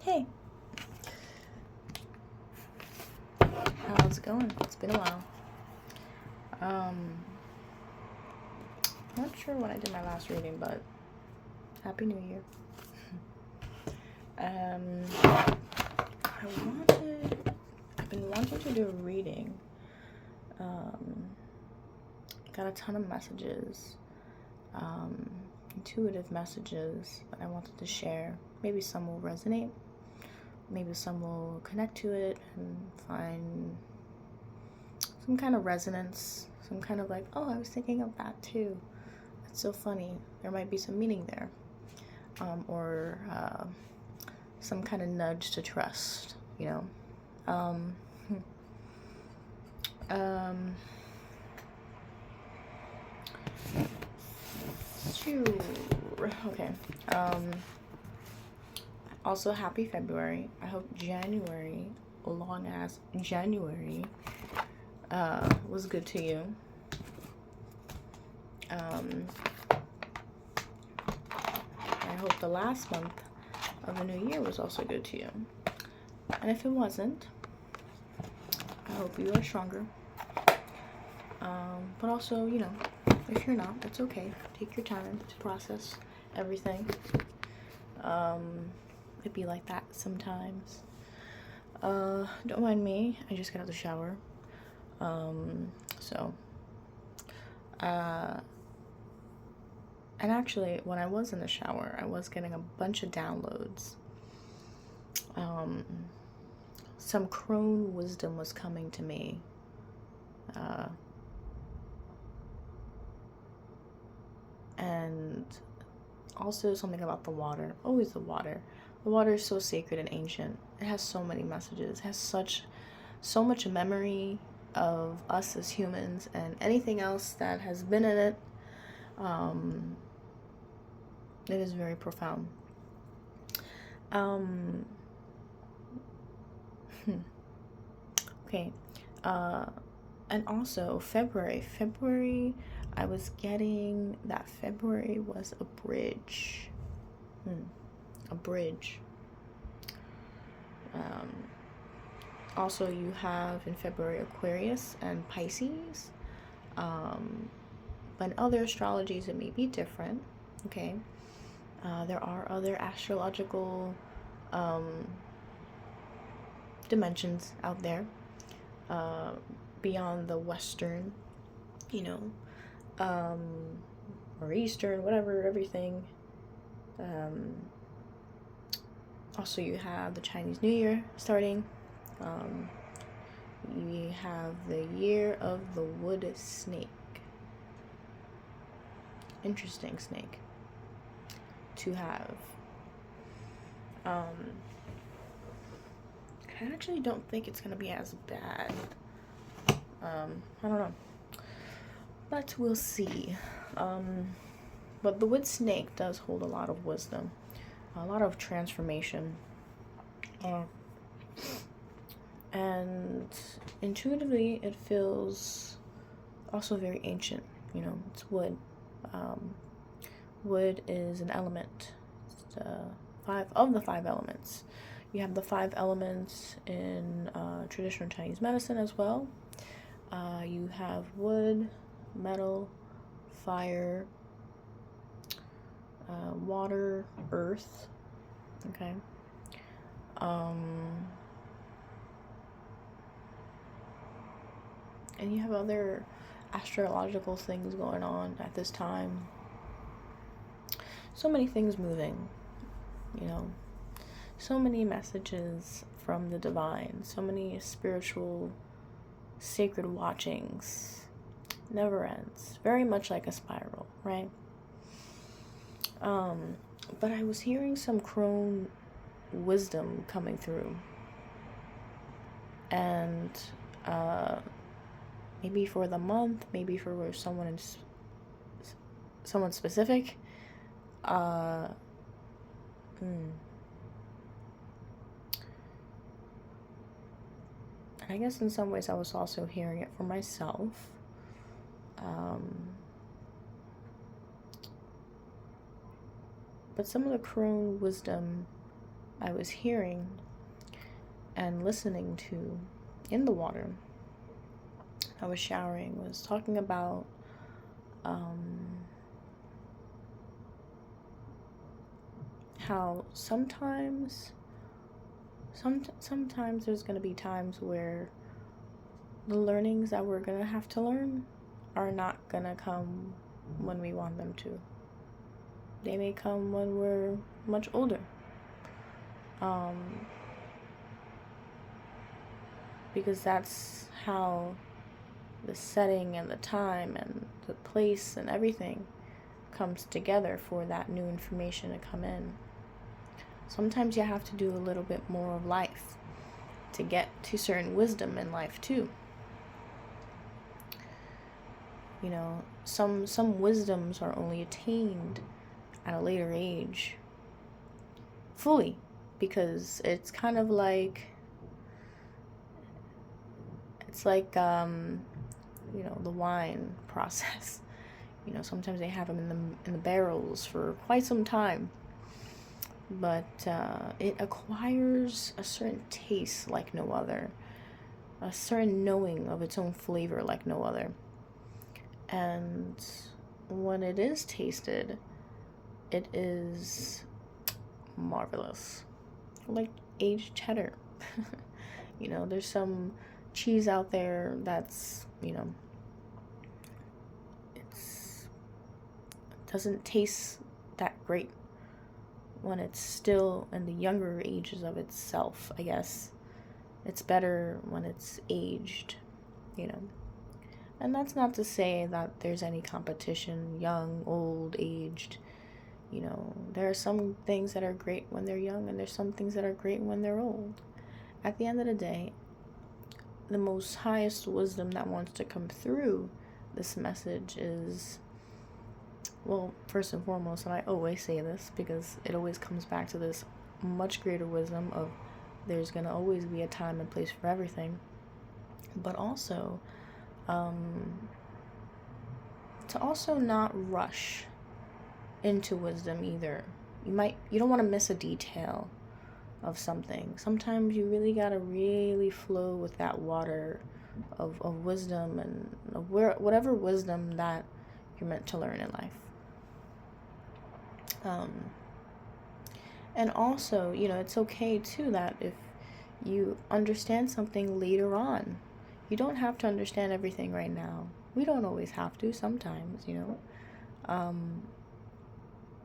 Hey, how's it going? It's been a while. Not sure when I did my last reading, but Happy New Year. I've been wanting to do a reading. Got a ton of messages, intuitive messages that I wanted to share. Maybe some will resonate. Maybe some will connect to it and find some kind of resonance, some kind of like, oh, I was thinking of that too. That's so funny. There might be some meaning there. Or some kind of nudge to trust, you know. Okay. Also, happy February. I hope January, long as January, was good to you. I hope the last month of the new year was also good to you. And if it wasn't, I hope you are stronger. But also, you know, if you're not, that's okay. Take your time to process everything. It'd be like that sometimes. Don't mind me. I just got out of the shower. And actually, when I was in the shower, I was getting a bunch of downloads. Some Crone wisdom was coming to me. And also something about the water. Always the water. The water is so sacred and ancient. It has so many messages. It has so much memory of us as humans and anything else that has been in it. It is very profound. Okay. And also February, I was getting that February was a bridge. A bridge. Also, you have in February Aquarius and Pisces. But in other astrologies, it may be different. Okay. There are other astrological dimensions out there beyond the Western, you know, or Eastern, whatever, everything. Also, you have the Chinese New Year starting. You have the year of the wood snake. Interesting snake to have. I actually don't think it's gonna be as bad. I don't know, but we'll see. But the wood snake does hold a lot of wisdom, a lot of transformation, and intuitively it feels also very ancient. You know, it's wood. Wood is an element. It's five of the five elements. You have the five elements in traditional Chinese medicine as well. You have wood, metal, fire, water, earth. Okay. And you have other astrological things going on at this time. So many things moving, you know, so many messages from the divine, so many spiritual, sacred watchings. Never ends. Very much like a spiral, right? But I was hearing some Crone wisdom coming through. And maybe for the month, maybe for someone specific. And I guess in some ways I was also hearing it for myself. But some of the Crone wisdom I was hearing and listening to in the water, I was showering, was talking about how sometimes there's going to be times where the learnings that we're going to have to learn are not going to come when we want them to. They may come when we're much older. Because that's how the setting and the time and the place and everything comes together for that new information to come in. Sometimes you have to do a little bit more of life to get to certain wisdom in life too. You know, some wisdoms are only attained at a later age fully, because it's kind of like, it's like the wine process. Sometimes they have them in the barrels for quite some time, but it acquires a certain taste like no other, a certain knowing of its own flavor like no other. And when it is tasted, it is marvelous, like aged cheddar. There's some cheese out there that's, it doesn't taste that great when it's still in the younger ages of itself, I guess. It's better when it's aged, And that's not to say that there's any competition, young, old, aged. There are some things that are great when they're young, and there's some things that are great when they're old. At the end of the day, the most highest wisdom that wants to come through this message is, well, first and foremost, and I always say this because it always comes back to this much greater wisdom of there's going to always be a time and place for everything, but also to also not rush into wisdom either. You don't want to miss a detail of something. Sometimes you really gotta really flow with that water of wisdom and of whatever wisdom that you're meant to learn in life. And also, it's okay too that if you understand something later on, you don't have to understand everything right now. We don't always have to, sometimes,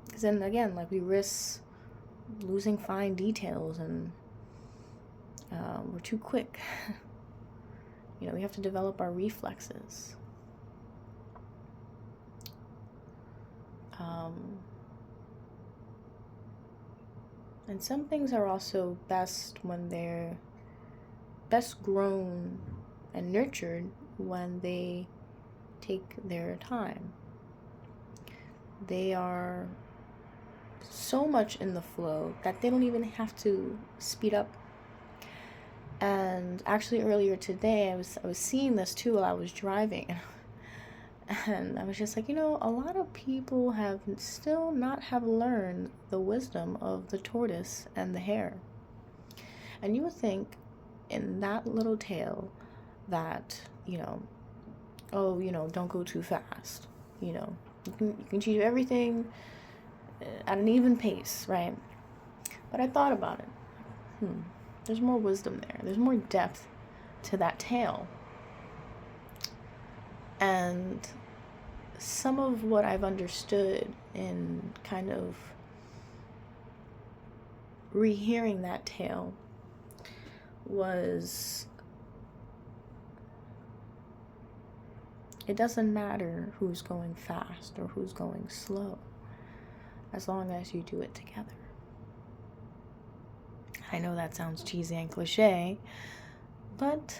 because then again, like, we risk losing fine details, and we're too quick. We have to develop our reflexes. And some things are also best when they're best grown and nurtured when they take their time. They are so much in the flow that they don't even have to speed up. And actually earlier today I was seeing this too while I was driving, and I was just like, a lot of people have still not have learned the wisdom of the tortoise and the hare. And you would think in that little tale that, don't go too fast. You can achieve everything at an even pace, right? But I thought about it. There's more wisdom there. There's more depth to that tale. And some of what I've understood in kind of rehearing that tale was, it doesn't matter who's going fast or who's going slow, as long as you do it together. I know that sounds cheesy and cliche, but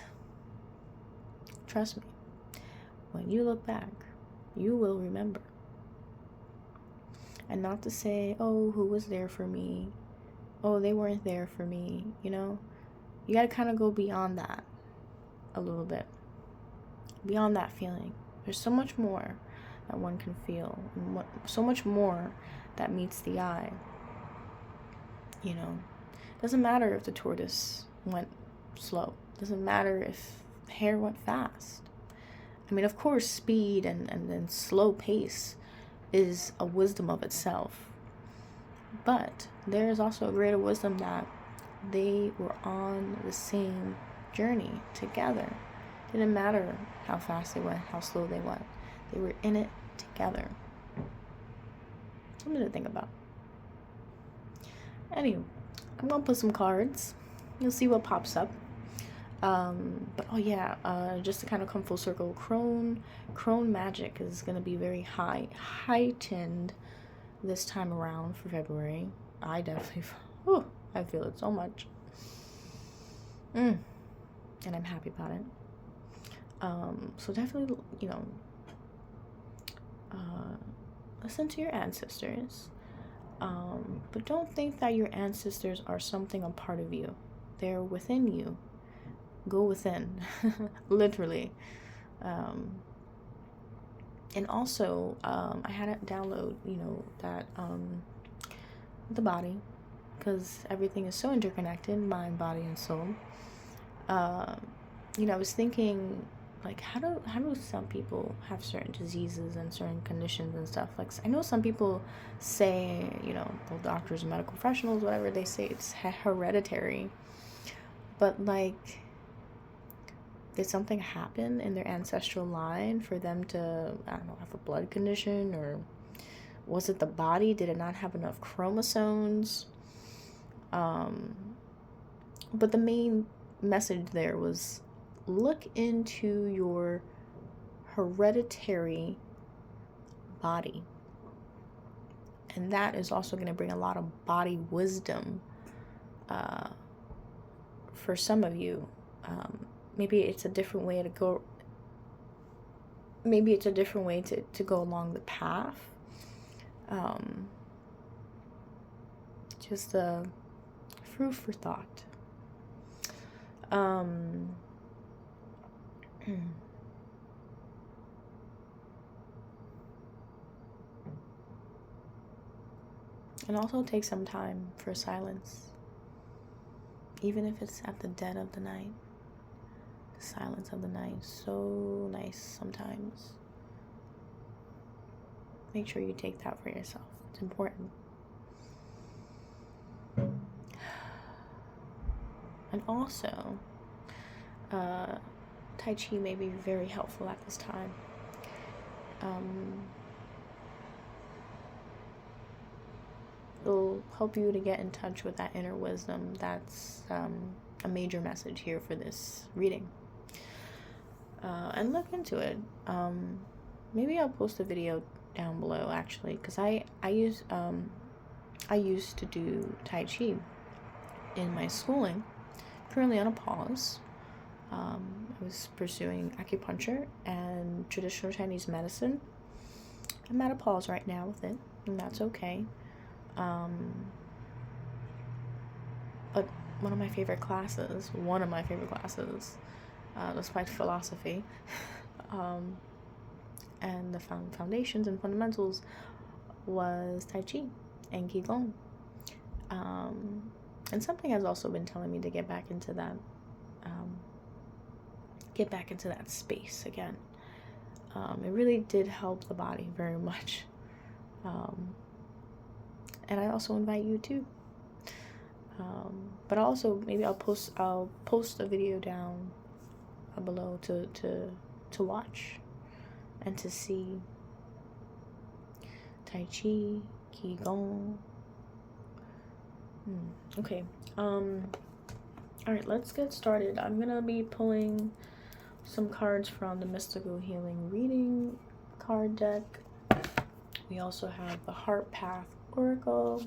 trust me, when you look back, you will remember. And not to say, oh, who was there for me? Oh, they weren't there for me, You gotta kind of go beyond that a little bit. Beyond that feeling. There's so much more that one can feel, and so much more that meets the eye, Doesn't matter if the tortoise went slow. Doesn't matter if Hare went fast. I mean, of course, speed and slow pace is a wisdom of itself. But there is also a greater wisdom that they were on the same journey together. It didn't matter how fast they went, how slow they went. They were in it together. Something to think about. Anyway, I'm going to put some cards. You'll see what pops up. But oh yeah, just to kind of come full circle, Crone magic is going to be very heightened this time around for February. I definitely, I feel it so much. And I'm happy about it. So definitely, listen to your ancestors. But don't think that your ancestors are something a part of you. They're within you. Go within, literally. And also, I had to download, that the body, because everything is so interconnected, mind, body, and soul. I was thinking, like, how do some people have certain diseases and certain conditions and stuff? Like, I know some people say, the doctors, medical professionals, whatever, they say it's hereditary. But, like, did something happen in their ancestral line for them to, I don't know, have a blood condition? Or was it the body? Did it not have enough chromosomes? But the main message there was, look into your hereditary body. And that is also going to bring a lot of body wisdom for some of you. Maybe it's a different way to go. Maybe it's a different way to go along the path. Just a food for thought. And also take some time for silence. Even if it's at the dead of the night. The silence of the night is so nice sometimes. Make sure you take that for yourself. It's important. And also, Tai Chi may be very helpful at this time. It'll help you to get in touch with that inner wisdom. That's a major message here for this reading. And look into it. Maybe I'll post a video down below, actually, because I used to do Tai Chi in my schooling. Currently on a pause. I was pursuing acupuncture and traditional Chinese medicine. I'm at a pause right now with it, and that's okay. But one of my favorite classes despite philosophy, and the foundations and fundamentals was Tai Chi and Qigong. And something has also been telling me to get back into that space again. It really did help the body very much. And I also invite you too. But also maybe I'll post a video down below to watch and to see Tai Chi, Qigong. Okay. Alright, let's get started. I'm gonna be pulling some cards from the Mystical Healing Reading card deck. We also have the Heart Path Oracle.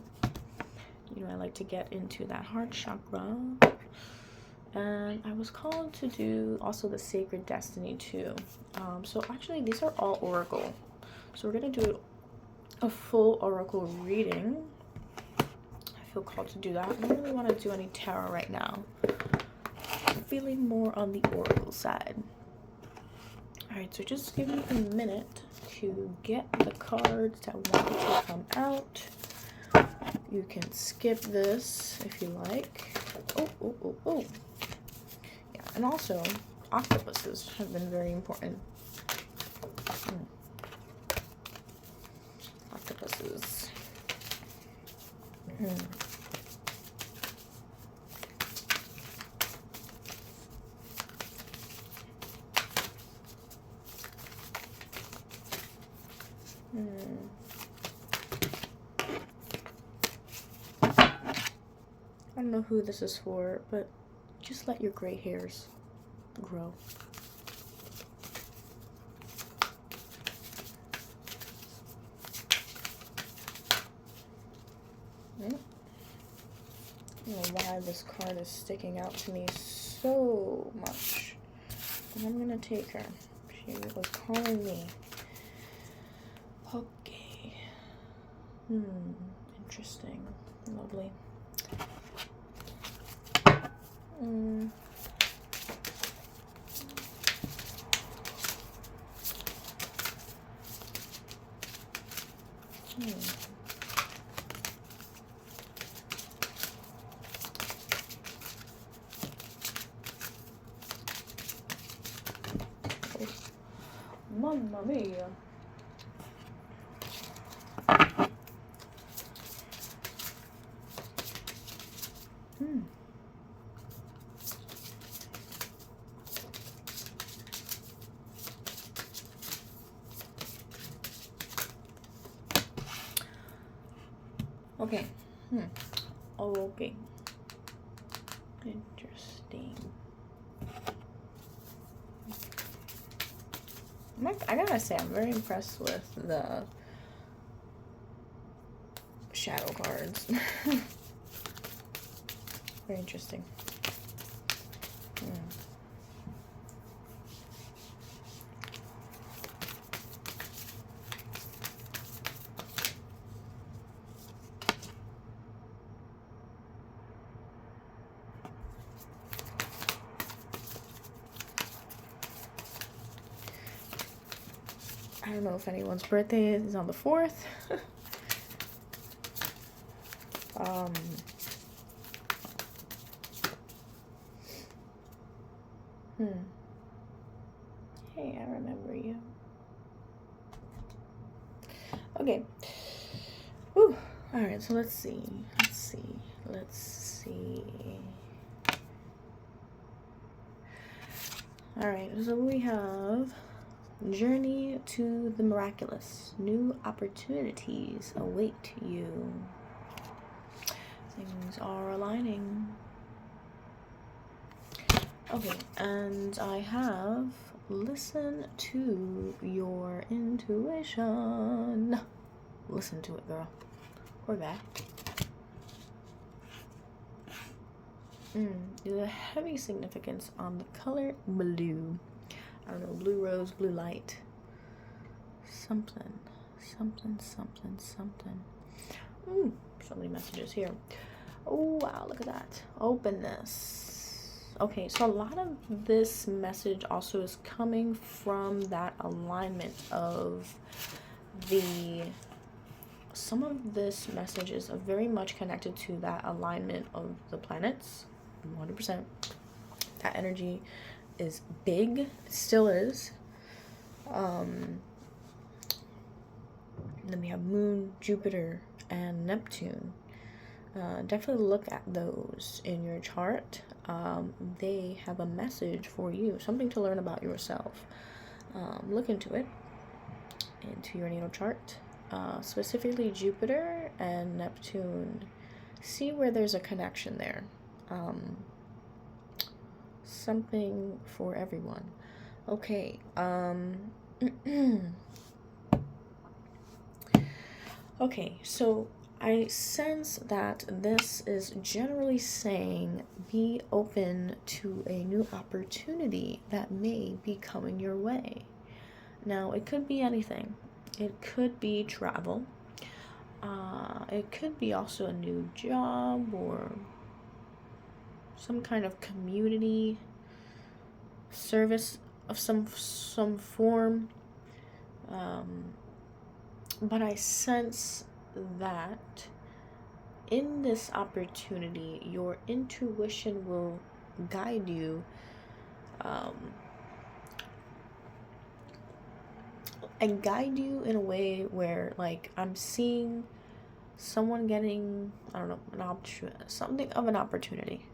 I like to get into that heart chakra. And I was called to do also the Sacred Destiny too. So actually these are all oracle. So we're gonna do a full oracle reading. I feel called to do that. I don't really want to do any tarot right now. I'm feeling more on the oracle side. Alright, so just give me a minute to get the cards that want to come out. You can skip this if you like. Oh. Yeah, and also, octopuses have been very important. Octopuses. I don't know who this is for, but just let your gray hairs grow. I don't know why this card is sticking out to me so much. But I'm gonna take her. She was calling me. Okay. Interesting. Lovely. Mamma mia. Okay. Okay. Interesting. I gotta say, I'm very impressed with the shadow cards. Very interesting. I don't know if anyone's birthday is on the 4th. Hey, I remember you. Okay. Whew. Alright, so let's see. Alright, so we have Journey to the Miraculous. New opportunities await you. Things are aligning. Okay, and I have listen to your intuition. Listen to it, girl. Or guy. There's a heavy significance on the color blue. I don't know, blue rose, blue light. Something. So many messages here. Oh, wow, look at that. Openness. Okay, so a lot of this message also is coming from that alignment of some of this message is very much connected to that alignment of the planets. 100%. That energy is big. It still is. Then we have Moon, Jupiter, and Neptune. Definitely look at those in your chart. They have a message for you, something to learn about yourself. Look into it, into your natal chart. Specifically Jupiter and Neptune. See where there's a connection there. Something for everyone. Okay. Okay, so I sense that this is generally saying be open to a new opportunity that may be coming your way. Now, it could be anything. It could be travel. It could be also a new job or some kind of community service of some form. But I sense that in this opportunity, your intuition will guide you and guide you in a way where, like, I'm seeing someone getting, I don't know, something of an opportunity.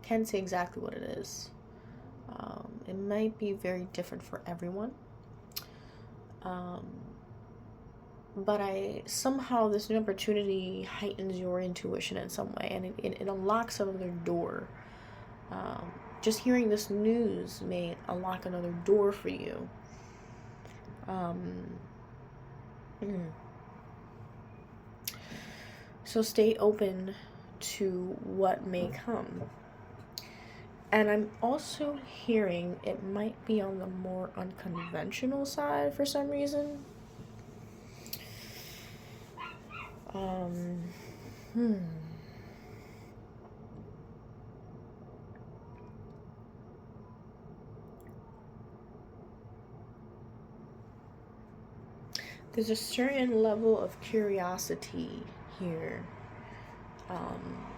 Can't say exactly what it is. It might be very different for everyone. But somehow this new opportunity heightens your intuition in some way, and it unlocks another door. Just hearing this news may unlock another door for you. So stay open to what may come. And I'm also hearing it might be on the more unconventional side for some reason. There's a certain level of curiosity here,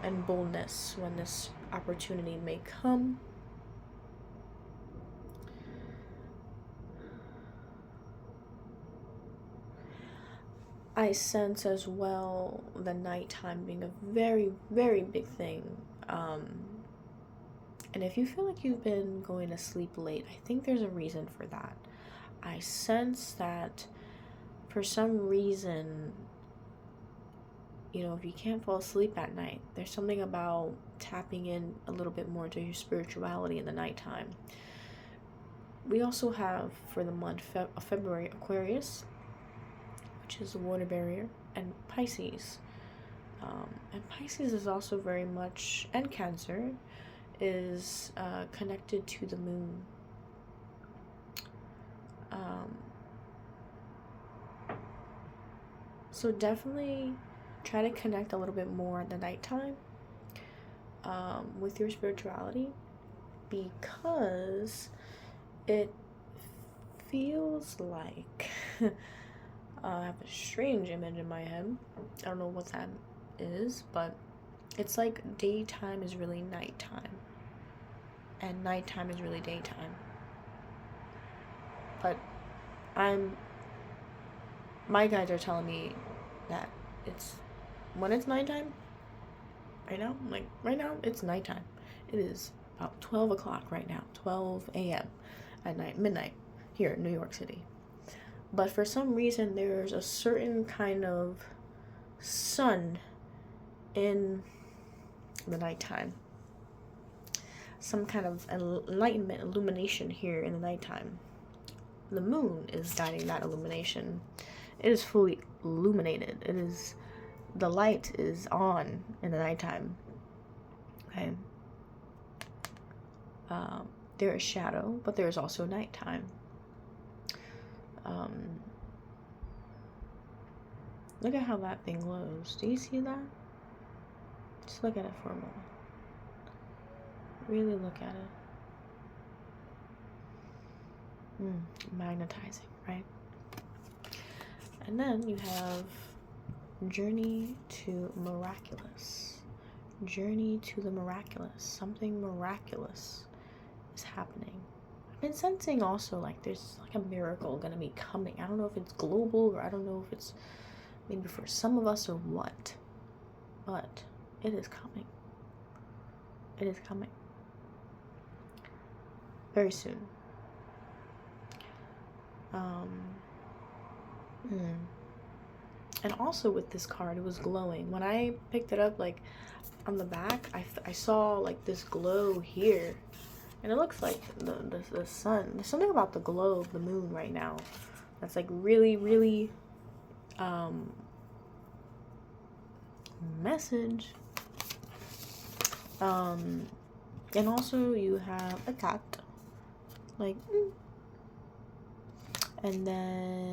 and boldness when this opportunity may come. I sense as well the nighttime being a very, very big thing. And if you feel like you've been going to sleep late, I think there's a reason for that. I sense that for some reason, you know, if you can't fall asleep at night, there's something about tapping in a little bit more to your spirituality in the nighttime. We also have, for the month of February, Aquarius, which is the water barrier, and Pisces. And Pisces is also very much, and Cancer, is connected to the moon. So definitely try to connect a little bit more at the nighttime with your spirituality, because it feels like I have a strange image in my head. I don't know what that is, but it's like daytime is really nighttime and nighttime is really daytime. But my guides are telling me that when it's nighttime, right now it's nighttime. It is about 12 o'clock right now, 12 a.m. at night, midnight, here in New York City. But for some reason, there's a certain kind of sun in the nighttime. Some kind of enlightenment, illumination here in the nighttime. The moon is guiding that illumination. It is fully illuminated. The light is on in the nighttime. Okay. There is shadow, but there is also nighttime. Look at how that thing glows. Do you see that? Just look at it for a moment. Really look at it. Magnetizing, right? And then you have journey to miraculous. Journey to the miraculous. Something miraculous is happening. I've been sensing also like there's like a miracle gonna be coming. I don't know if it's global, or I don't know if it's maybe for some of us or what, but it is coming. It is coming very soon. And also with this card, it was glowing. When I picked it up, like on the back, I saw like this glow here, and it looks like the sun. There's something about the glow of the moon right now that's like really, really message. And also you have a cat, like, and then